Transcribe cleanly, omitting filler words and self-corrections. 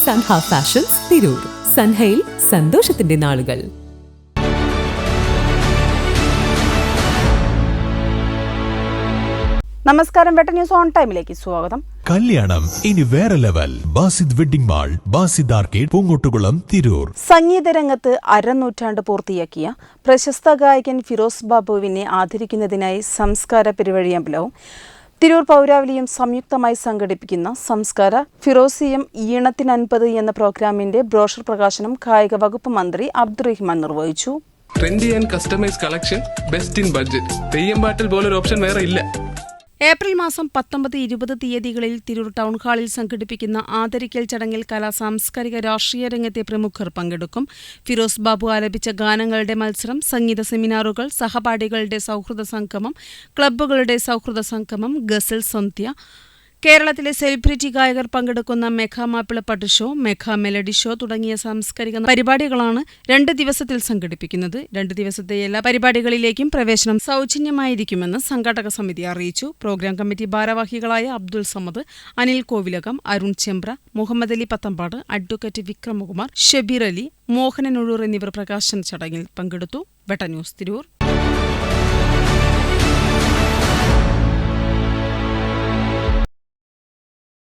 Sanha fashions Tirur. സൻഹയിൽ സന്തോഷത്തിന്റെ നാളുകൾ. നമസ്കാരം, വെട്ട ന്യൂസ് ഓൺ ടൈമിലേക്ക് സ്വാഗതം. കല്യാണം ഇനി വേറെ level. Basid wedding mall, Basid arcade, Poongottukulam, Tirur. സംഗീത രംഗത്ത് അരനൂറ്റാണ്ട് പൂർത്തിയാക്കിയ പ്രശസ്ത ഗായകൻ ഫിറോസ് ബാബുവിനെ ആദരിക്കുന്നതിനായി സംസ്കാര പെരുവഴിയമ്പലവും തിരൂർ പൗരാവലിയും സംയുക്തമായി സംഘടിപ്പിക്കുന്ന സംസ്കാര ഫിറോസിയം ഈണത്തിന് 50 എന്ന പ്രോഗ്രാമിന്റെ ബ്രോഷർ പ്രകാശനം കായിക വകുപ്പ് മന്ത്രി അബ്ദുറഹിമാൻ നിർവഹിച്ചു. Trendy and customise collection, best in budget. Theyyam പാട്ടിൽ പോലൊരു ഓപ്ഷൻ വേറെ ഇല്ല. ഏപ്രിൽ മാസം 19, 20 തീയതികളിൽ തിരൂർ ടൗൺ ഹാളിൽ സംഘടിപ്പിക്കുന്ന ആദരിക്കൽ ചടങ്ങിൽ സാംസ്കാരിക രാഷ്ട്രീയ രംഗത്തെ പ്രമുഖർ പങ്കെടുക്കും. ഫിറോസ് ബാബു ആലപിച്ച ഗാനങ്ങളുടെ മത്സരം, സംഗീത സെമിനാറുകൾ, സഹപാഠികളുടെ സൗഹൃദ സംഗമം, ക്ലബ്ബുകളുടെ സൗഹൃദ സംഗമം, ഗസൽ സന്ധ്യ, കേരളത്തിലെ സെലിബ്രിറ്റി ഗായകർ പങ്കെടുക്കുന്ന മെഗാ മാപ്പിളപ്പാട്ട് ഷോ, മെഗാ മെലഡി ഷോ തുടങ്ങിയ സാംസ്കാരിക പരിപാടികളാണ് 2 ദിവസത്തിൽ സംഘടിപ്പിക്കുന്നത്. 2 ദിവസത്തെ എല്ലാ പരിപാടികളിലേക്കും പ്രവേശനം സൗജന്യമായിരിക്കുമെന്ന് സംഘാടക സമിതി അറിയിച്ചു. പ്രോഗ്രാം കമ്മിറ്റി ഭാരവാഹികളായ അബ്ദുൾ സമദ്, അനിൽ കോവിലകം, അരുൺ ചെമ്പ്ര, മുഹമ്മദ് അലി പത്തമ്പാട്, അഡ്വക്കേറ്റ് വിക്രമകുമാർ, ഷബീർ അലി, മോഹനൻ ഉഴൂർ എന്നിവർ പ്രകാശന ചടങ്ങിൽ പങ്കെടുത്തു. വെട്ട ന്യൂസ് തിരൂർ.